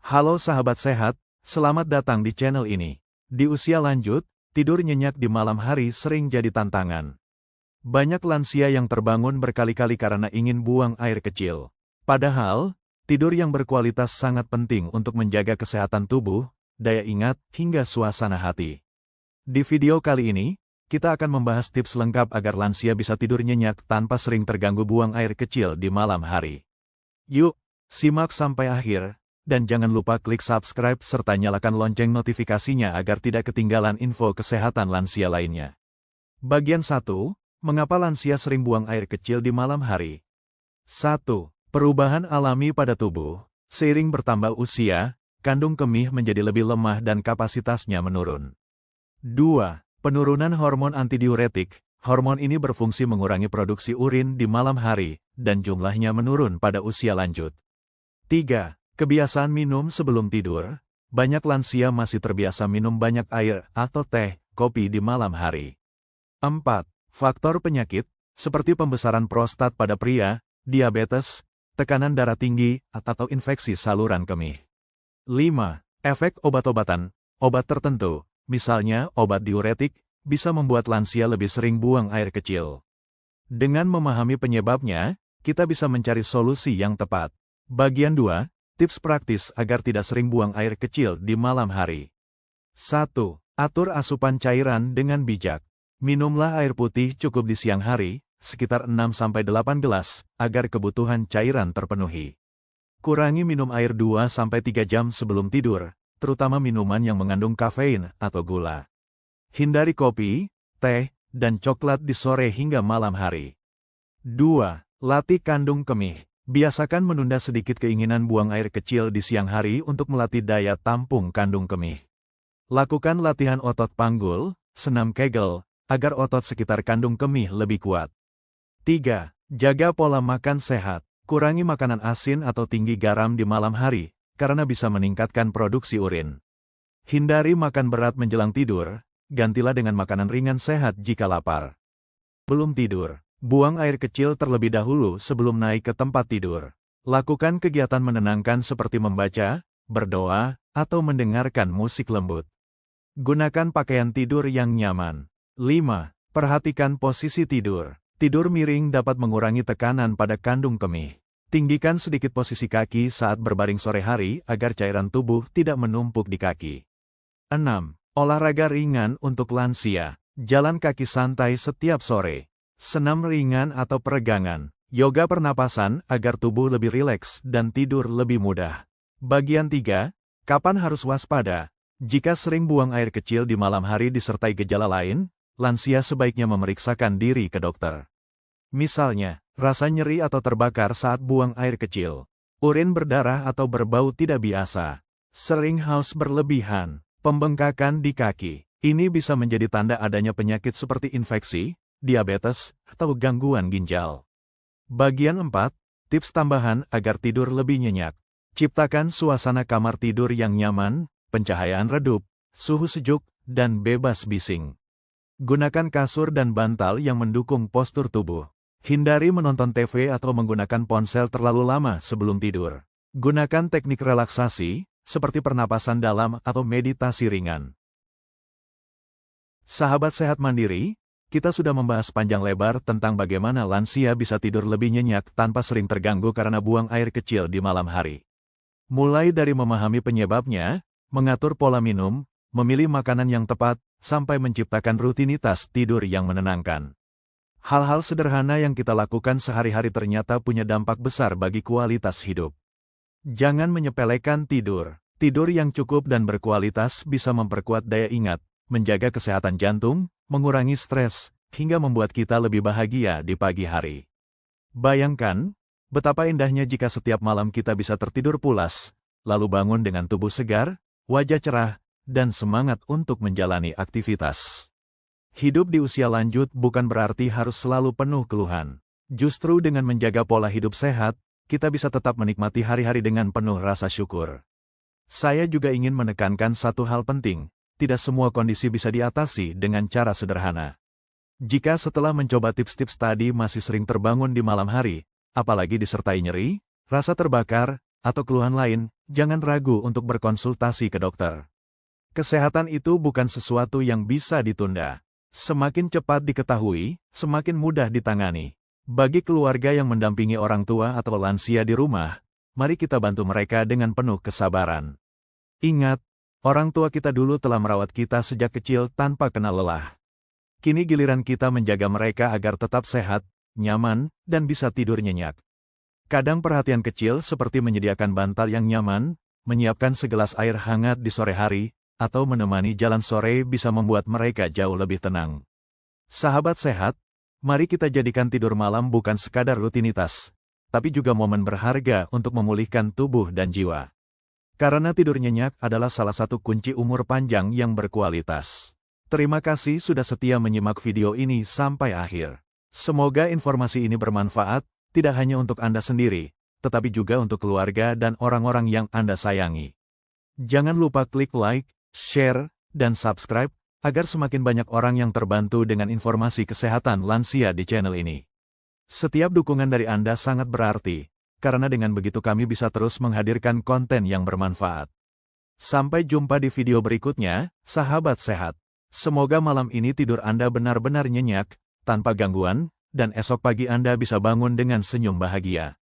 Halo sahabat sehat, selamat datang di channel ini. Di usia lanjut, tidur nyenyak di malam hari sering jadi tantangan. Banyak lansia yang terbangun berkali-kali karena ingin buang air kecil. Padahal, tidur yang berkualitas sangat penting untuk menjaga kesehatan tubuh, daya ingat, hingga suasana hati. Di video kali ini, kita akan membahas tips lengkap agar lansia bisa tidur nyenyak tanpa sering terganggu buang air kecil di malam hari. Yuk, simak sampai akhir. Dan jangan lupa klik subscribe serta nyalakan lonceng notifikasinya agar tidak ketinggalan info kesehatan lansia lainnya. Bagian 1. Mengapa lansia sering buang air kecil di malam hari? 1. Perubahan alami pada tubuh. Seiring bertambah usia, kandung kemih menjadi lebih lemah dan kapasitasnya menurun. 2. Penurunan hormon antidiuretik. Hormon ini berfungsi mengurangi produksi urin di malam hari, dan jumlahnya menurun pada usia lanjut. 3. Kebiasaan minum sebelum tidur. Banyak lansia masih terbiasa minum banyak air atau teh, kopi di malam hari. 4. Faktor penyakit, seperti pembesaran prostat pada pria, diabetes, tekanan darah tinggi, atau infeksi saluran kemih. 5. Efek obat-obatan. Obat tertentu, misalnya obat diuretik, bisa membuat lansia lebih sering buang air kecil. Dengan memahami penyebabnya, kita bisa mencari solusi yang tepat. Bagian 2. Tips praktis agar tidak sering buang air kecil di malam hari. 1. Atur asupan cairan dengan bijak. Minumlah air putih cukup di siang hari, sekitar 6-8 gelas, agar kebutuhan cairan terpenuhi. Kurangi minum air 2-3 jam sebelum tidur, terutama minuman yang mengandung kafein atau gula. Hindari kopi, teh, dan coklat di sore hingga malam hari. 2. Latih kandung kemih. Biasakan menunda sedikit keinginan buang air kecil di siang hari untuk melatih daya tampung kandung kemih. Lakukan latihan otot panggul, senam Kegel, agar otot sekitar kandung kemih lebih kuat. 3. Jaga pola makan sehat. Kurangi makanan asin atau tinggi garam di malam hari, karena bisa meningkatkan produksi urin. Hindari makan berat menjelang tidur, gantilah dengan makanan ringan sehat jika lapar. Belum tidur. Buang air kecil terlebih dahulu sebelum naik ke tempat tidur. Lakukan kegiatan menenangkan seperti membaca, berdoa, atau mendengarkan musik lembut. Gunakan pakaian tidur yang nyaman. 5. Perhatikan posisi tidur. Tidur miring dapat mengurangi tekanan pada kandung kemih. Tinggikan sedikit posisi kaki saat berbaring sore hari agar cairan tubuh tidak menumpuk di kaki. 6. Olahraga ringan untuk lansia. Jalan kaki santai setiap sore. Senam ringan atau peregangan, yoga pernapasan agar tubuh lebih rileks dan tidur lebih mudah. Bagian 3. Kapan harus waspada? Jika sering buang air kecil di malam hari disertai gejala lain, lansia sebaiknya memeriksakan diri ke dokter. Misalnya, rasa nyeri atau terbakar saat buang air kecil, urin berdarah atau berbau tidak biasa, sering haus berlebihan, pembengkakan di kaki. Ini bisa menjadi tanda adanya penyakit seperti infeksi, diabetes, atau gangguan ginjal. Bagian 4. Tips tambahan agar tidur lebih nyenyak. Ciptakan suasana kamar tidur yang nyaman, pencahayaan redup, suhu sejuk, dan bebas bising. Gunakan kasur dan bantal yang mendukung postur tubuh. Hindari menonton TV atau menggunakan ponsel terlalu lama sebelum tidur. Gunakan teknik relaksasi, seperti pernapasan dalam atau meditasi ringan. Sahabat sehat mandiri, kita sudah membahas panjang lebar tentang bagaimana lansia bisa tidur lebih nyenyak tanpa sering terganggu karena buang air kecil di malam hari. Mulai dari memahami penyebabnya, mengatur pola minum, memilih makanan yang tepat, sampai menciptakan rutinitas tidur yang menenangkan. Hal-hal sederhana yang kita lakukan sehari-hari ternyata punya dampak besar bagi kualitas hidup. Jangan menyepelekan tidur. Tidur yang cukup dan berkualitas bisa memperkuat daya ingat, menjaga kesehatan jantung, mengurangi stres, hingga membuat kita lebih bahagia di pagi hari. Bayangkan, betapa indahnya jika setiap malam kita bisa tertidur pulas, lalu bangun dengan tubuh segar, wajah cerah, dan semangat untuk menjalani aktivitas. Hidup di usia lanjut bukan berarti harus selalu penuh keluhan. Justru dengan menjaga pola hidup sehat, kita bisa tetap menikmati hari-hari dengan penuh rasa syukur. Saya juga ingin menekankan satu hal penting. Tidak semua kondisi bisa diatasi dengan cara sederhana. Jika setelah mencoba tips-tips tadi masih sering terbangun di malam hari, apalagi disertai nyeri, rasa terbakar, atau keluhan lain, jangan ragu untuk berkonsultasi ke dokter. Kesehatan itu bukan sesuatu yang bisa ditunda. Semakin cepat diketahui, semakin mudah ditangani. Bagi keluarga yang mendampingi orang tua atau lansia di rumah, mari kita bantu mereka dengan penuh kesabaran. Ingat, orang tua kita dulu telah merawat kita sejak kecil tanpa kenal lelah. Kini giliran kita menjaga mereka agar tetap sehat, nyaman, dan bisa tidur nyenyak. Kadang perhatian kecil seperti menyediakan bantal yang nyaman, menyiapkan segelas air hangat di sore hari, atau menemani jalan sore bisa membuat mereka jauh lebih tenang. Sahabat sehat, mari kita jadikan tidur malam bukan sekadar rutinitas, tapi juga momen berharga untuk memulihkan tubuh dan jiwa. Karena tidur nyenyak adalah salah satu kunci umur panjang yang berkualitas. Terima kasih sudah setia menyimak video ini sampai akhir. Semoga informasi ini bermanfaat, tidak hanya untuk Anda sendiri, tetapi juga untuk keluarga dan orang-orang yang Anda sayangi. Jangan lupa klik like, share, dan subscribe, agar semakin banyak orang yang terbantu dengan informasi kesehatan lansia di channel ini. Setiap dukungan dari Anda sangat berarti, karena dengan begitu kami bisa terus menghadirkan konten yang bermanfaat. Sampai jumpa di video berikutnya, sahabat sehat. Semoga malam ini tidur Anda benar-benar nyenyak, tanpa gangguan, dan esok pagi Anda bisa bangun dengan senyum bahagia.